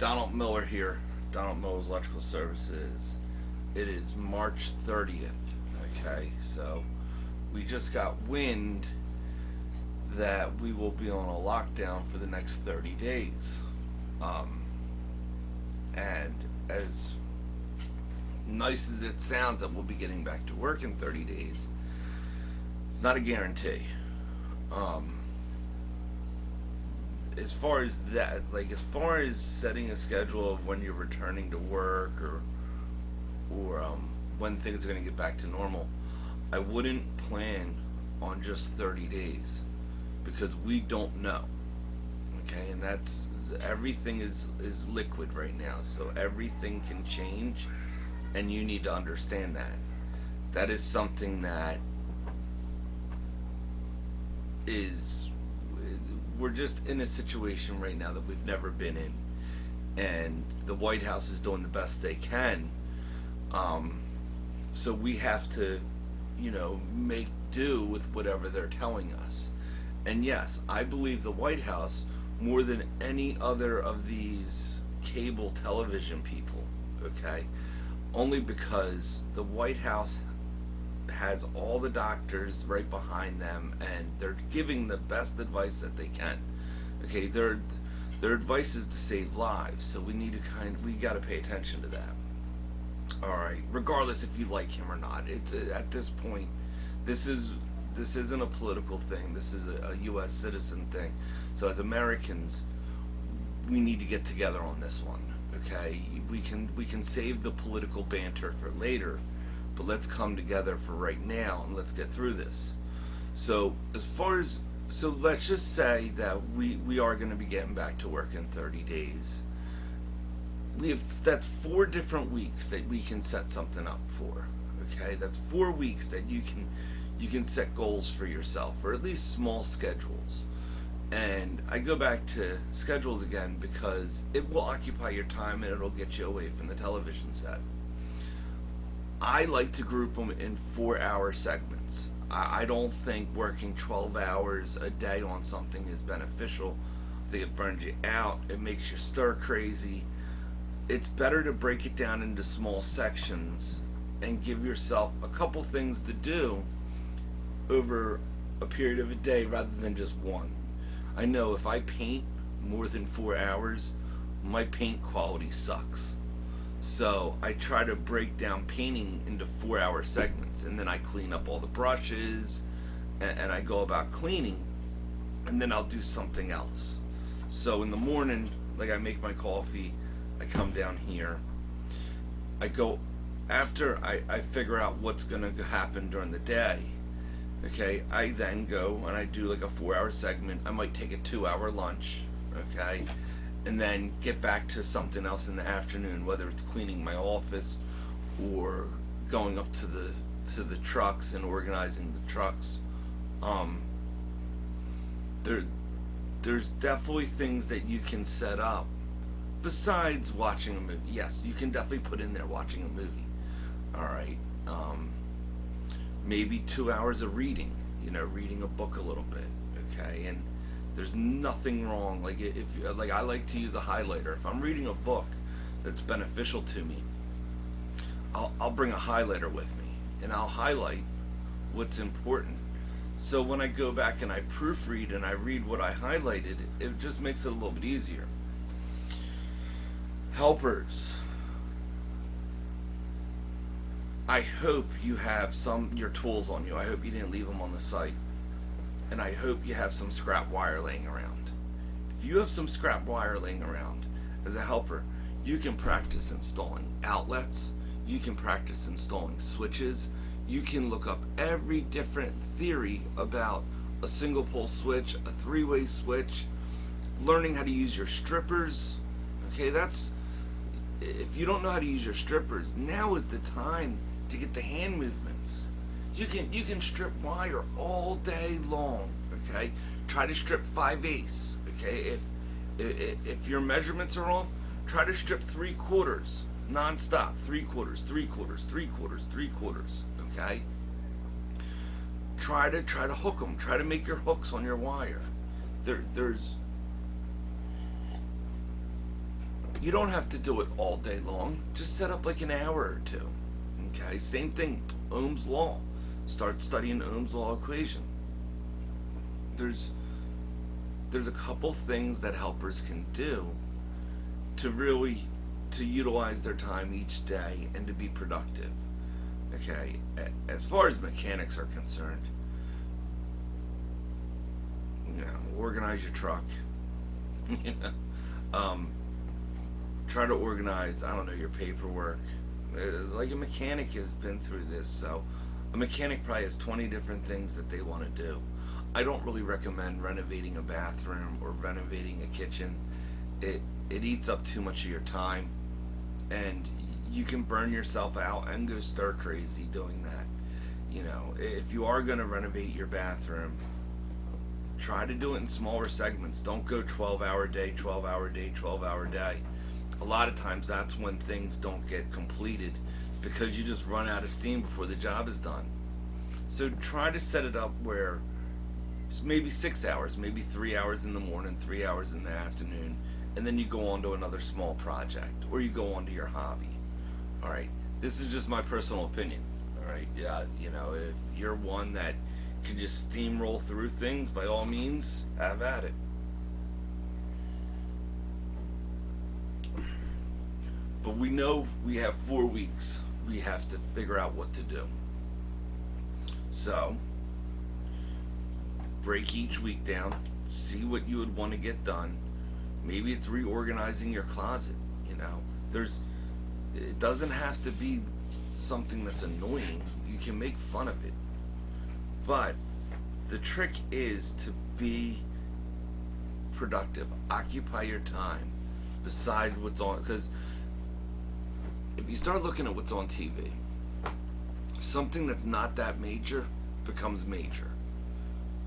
Donald Miller here, Donald Miller's Electrical Services. It is March 30th, okay? So we just got wind that we will be on a lockdown for the next 30 days. Um, and as nice as it sounds that we'll be getting back to work in 30 days, it's not a guarantee. Um, as far as setting a schedule of when you're returning to work or when things are going to get back to normal, I wouldn't plan on just 30 days because we don't know. Okay, and that's everything is liquid right now, so everything can change, and you need to understand that. That is something that is we're just in a situation right now that we've never been in, and the White House is doing the best they can. So we have to, make do with whatever they're telling us. And yes, I believe the White House more than any other of these cable television people. Okay, only because the White House has all the doctors right behind them, and they're giving the best advice that they can. Okay, their advice is to save lives, so we got to pay attention to that. All right, regardless if you like him or not, it's at this point, this isn't a political thing. This is a U.S. citizen thing. So as Americans, we need to get together on this one. Okay, we can save the political banter for later, but let's come together for right now and let's get through this. So let's just say that we are going to be getting back to work in 30 days. That's 4 different weeks that we can set something up for. Okay, that's 4 weeks that you can set goals for yourself, or at least small schedules. And I go back to schedules again because it will occupy your time and it'll get you away from the television set. I like to group them in 4-hour segments. I don't think working 12 hours a day on something is beneficial. I think it burns you out. It makes you stir crazy. It's better to break it down into small sections and give yourself a couple things to do over a period of a day rather than just one. I know if I paint more than 4 hours, my paint quality sucks. So I try to break down painting into 4-hour segments, and then I clean up all the brushes, and I go about cleaning, and then I'll do something else. So in the morning, like I make my coffee, I come down here, I go, after I figure out what's gonna happen during the day, okay, I then go and I do like a 4-hour segment. I might take a 2-hour lunch, okay, and then get back to something else in the afternoon, whether it's cleaning my office or going up to the trucks and organizing the trucks. There's definitely things that you can set up besides watching a movie. Yes, you can definitely put in there watching a movie. All right, maybe 2 hours of reading. Reading a book a little bit. Okay, and there's nothing wrong. Like if I like to use a highlighter. If I'm reading a book that's beneficial to me, I'll bring a highlighter with me and I'll highlight what's important. So when I go back and I proofread and I read what I highlighted, it just makes it a little bit easier. Helpers. I hope you have your tools on you. I hope you didn't leave them on the site. And I hope you have some scrap wire laying around. If you have some scrap wire laying around, as a helper, you can practice installing outlets, you can practice installing switches, you can look up every different theory about a single pole switch, a 3-way switch, learning how to use your strippers. Okay, if you don't know how to use your strippers, now is the time to get the hand movements. You can strip wire all day long. Okay, try to strip 5/8. Okay, if your measurements are off, try to strip 3/4 non-stop. 3/4, 3/4, 3/4, 3/4. Okay. Try to hook them. Try to make your hooks on your wire. There's You don't have to do it all day long. Just set up like an hour or two. Okay, same thing, Ohm's law. Start studying Ohm's law equation. There's a couple things that helpers can do to really to utilize their time each day and to be productive. Okay, as far as mechanics are concerned, organize your truck. you know, try to organize, I don't know, your paperwork. Like a mechanic has been through this, so a mechanic probably has 20 different things that they want to do. I don't really recommend renovating a bathroom or renovating a kitchen. It eats up too much of your time, and you can burn yourself out and go stir crazy doing that. If you are going to renovate your bathroom, try to do it in smaller segments. Don't go 12-hour day, 12-hour day, 12-hour day. A lot of times that's when things don't get completed because you just run out of steam before the job is done. So try to set it up where maybe 6 hours, maybe 3 hours in the morning, 3 hours in the afternoon, and then you go on to another small project, or you go on to your hobby. All right, this is just my personal opinion. All right, yeah, if you're one that can just steamroll through things, by all means, have at it. But we know we have 4 weeks. We have to figure out what to do. So, break each week down, see what you would want to get done. Maybe it's reorganizing your closet. It doesn't have to be something that's annoying. You can make fun of it. But the trick is to be productive. Occupy your time beside what's on, because if you start looking at what's on TV, something that's not that major becomes major.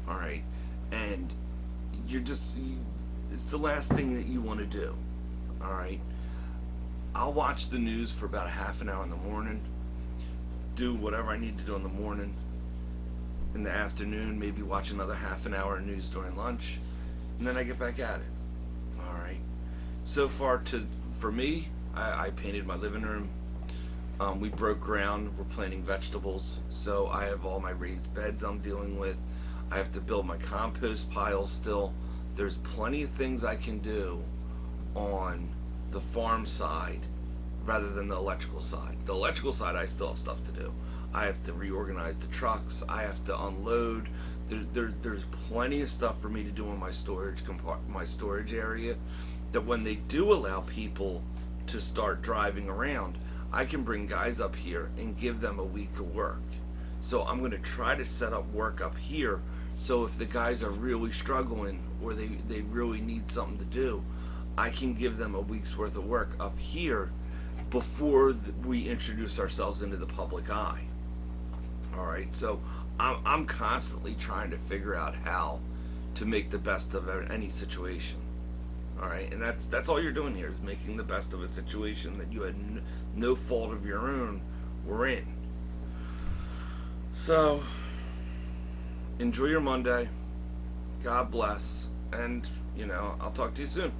All right, and it's the last thing that you want to do. All right, I'll watch the news for about a half an hour in the morning, do whatever I need to do in the morning. In the afternoon, maybe watch another half an hour of news during lunch, and then I get back at it. All right, so far for me, I painted my living room. We broke ground. We're planting vegetables, so I have all my raised beds I'm dealing with. I have to build my compost pile still. There's plenty of things I can do on the farm side rather than the electrical side. The electrical side, I still have stuff to do. I have to reorganize the trucks. I have to unload. There's plenty of stuff for me to do in my storage area, that when they do allow people to start driving around, I can bring guys up here and give them a week of work. So I'm going to try to set up work up here, so if the guys are really struggling or they really need something to do, I can give them a week's worth of work up here before we introduce ourselves into the public eye. All right, so I'm constantly trying to figure out how to make the best of any situation. All right, and that's all you're doing here, is making the best of a situation that you had no fault of your own were in. So, enjoy your Monday. God bless, and I'll talk to you soon.